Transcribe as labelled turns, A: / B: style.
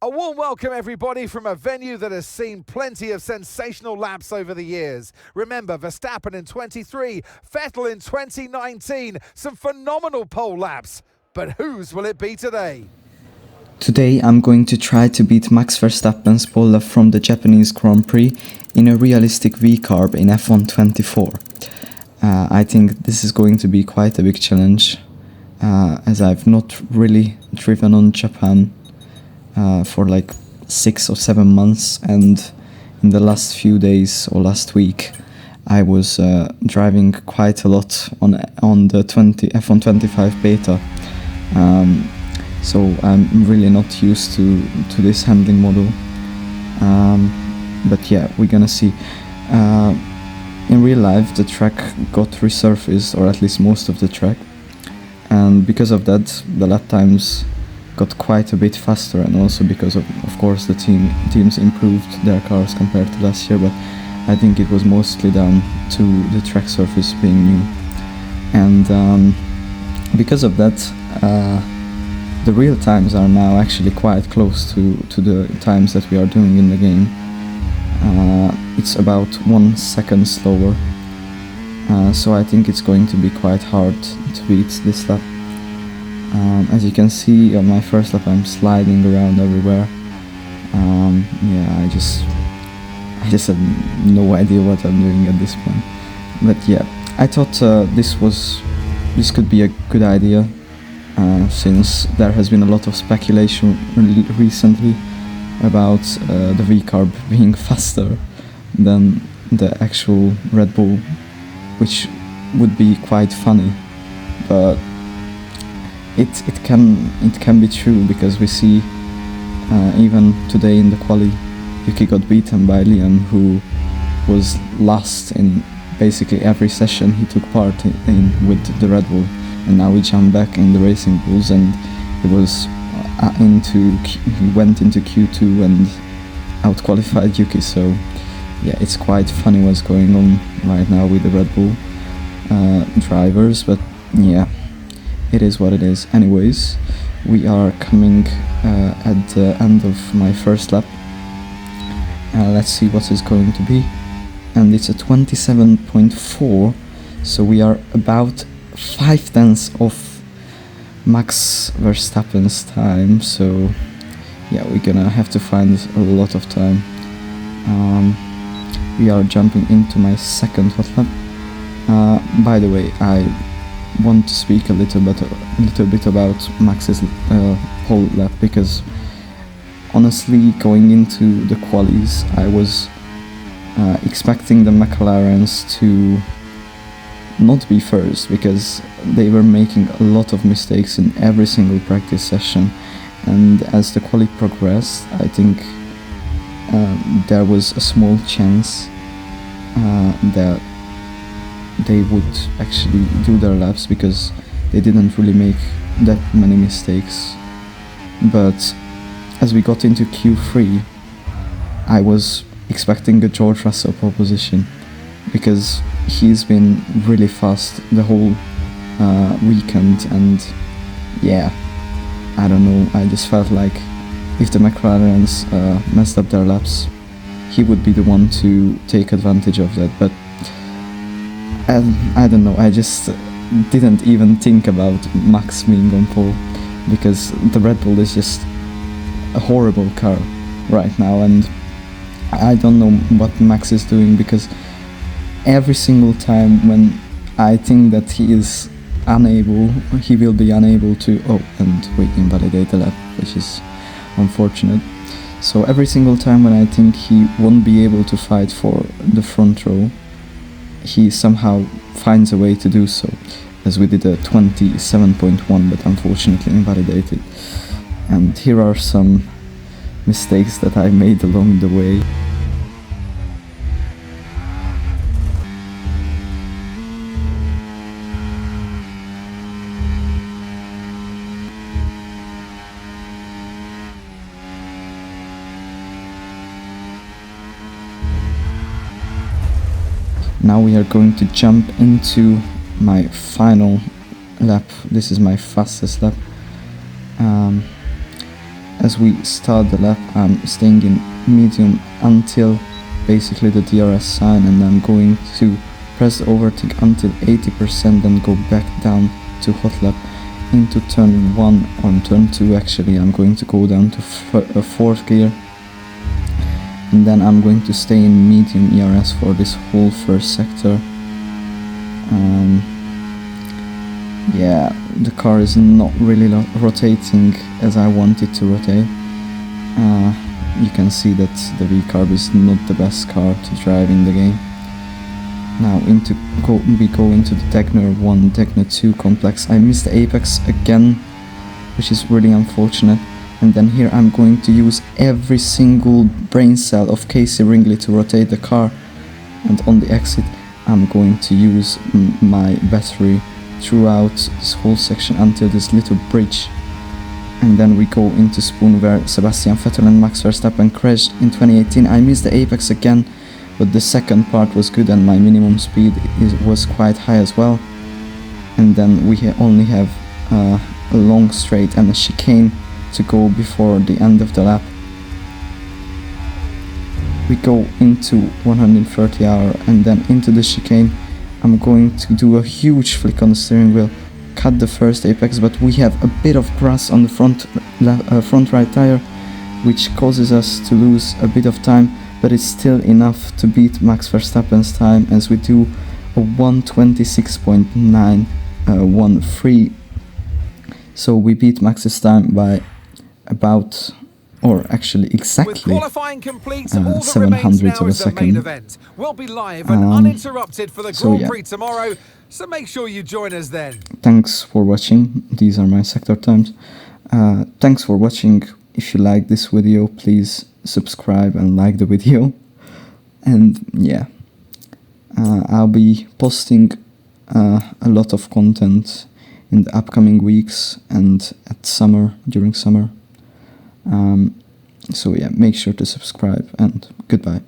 A: A warm welcome, everybody, from a venue that has seen plenty of sensational laps over the years. Remember, Verstappen in 23, Vettel in 2019, some phenomenal pole laps. But whose will it be today?
B: Today I'm going to try to beat Max Verstappen's pole lap from the Japanese Grand Prix in a realistic VCARB in F1 24. I think this is going to be quite a big challenge, as I've not really driven on Japan for like 6 or 7 months, and in the last few days or last week I was driving quite a lot on the F1 25 beta, so I'm really not used to this handling model, but yeah, we're gonna see. In real life the track got resurfaced, or at least most of the track, and because of that the lap times got quite a bit faster, and also because of course the teams improved their cars compared to last year, but I think it was mostly down to the track surface being new, and because of that the real times are now actually quite close to the times that we are doing in the game. It's about 1 second slower, so I think it's going to be quite hard to beat this lap. As you can see on my first lap I'm sliding around everywhere. Yeah, I just have no idea what I'm doing at this point. But yeah, I thought this could be a good idea, since there has been a lot of speculation recently about the VCARB being faster than the actual Red Bull, which would be quite funny, but it can be true, because we see even today in the quali Yuki got beaten by Liam, who was last in basically every session he took part in with the Red Bull, and now he jumped back in the racing bulls, and he was he went into Q2 and out-qualified Yuki. So yeah, it's quite funny what's going on right now with the Red Bull drivers, but yeah, it is what it is. Anyways, we are coming at the end of my first lap. Let's see what it's going to be, and it's a 27.4, so we are about 0.5 off Max Verstappen's time, so yeah, we're gonna have to find a lot of time. We are jumping into my second hot lap. By the way, I want to speak a little bit about Max's pole lap, because honestly, going into the qualies I was expecting the McLarens to not be first, because they were making a lot of mistakes in every single practice session, and as the quali progressed I think there was a small chance that they would actually do their laps, because they didn't really make that many mistakes. But as we got into Q3 I was expecting a George Russell pole position, because he's been really fast the whole weekend, and yeah, I don't know, I just felt like if the McLarens messed up their laps, he would be the one to take advantage of that. But I don't know, I just didn't even think about Max being on pole, because the Red Bull is just a horrible car right now, and I don't know what Max is doing, because every single time when I think that he will be unable to, and we invalidate the lap, which is unfortunate. So every single time when I think he won't be able to fight for the front row, he somehow finds a way to do so, as we did a 27.1, but unfortunately invalidated. And here are some mistakes that I made along the way. Now we are going to jump into my final lap. This is my fastest lap. as we start the lap, I'm staying in medium until basically the DRS sign, and I'm going to press the overtake until 80%, then go back down to hot lap into turn 1, or turn 2 actually. I'm going to go down to 4th gear, and then I'm going to stay in medium ERS for this whole first sector. Yeah, the car is not really rotating as I want it to rotate. You can see that the VCARB is not the best car to drive in the game. Now we go into the Degner 1, Degner 2 complex. I missed the apex again, which is really unfortunate. And then here I'm going to use every single brain cell of Casey Ringley to rotate the car. And on the exit I'm going to use my battery throughout this whole section until this little bridge. And then we go into Spoon, where Sebastian Vettel and Max Verstappen crashed in 2018. I missed the apex again, but the second part was good and my minimum speed was quite high as well. And then we only have a long straight and a chicane to go before the end of the lap. We go into 130-hour and then into the chicane. I'm going to do a huge flick on the steering wheel, cut the first apex, but we have a bit of grass on the front right tire, which causes us to lose a bit of time, but it's still enough to beat Max Verstappen's time, as we do a 1:26.913. So we beat Max's time by about, or actually exactly, 700 of a second.
A: We'll be live and uninterrupted for the Grand Prix tomorrow, so make sure you join us then.
B: Thanks for watching. These are my sector times. Thanks for watching. If you like this video, please subscribe and like the video. And yeah, I'll be posting a lot of content in the upcoming weeks and during summer. So yeah, make sure to subscribe, and goodbye.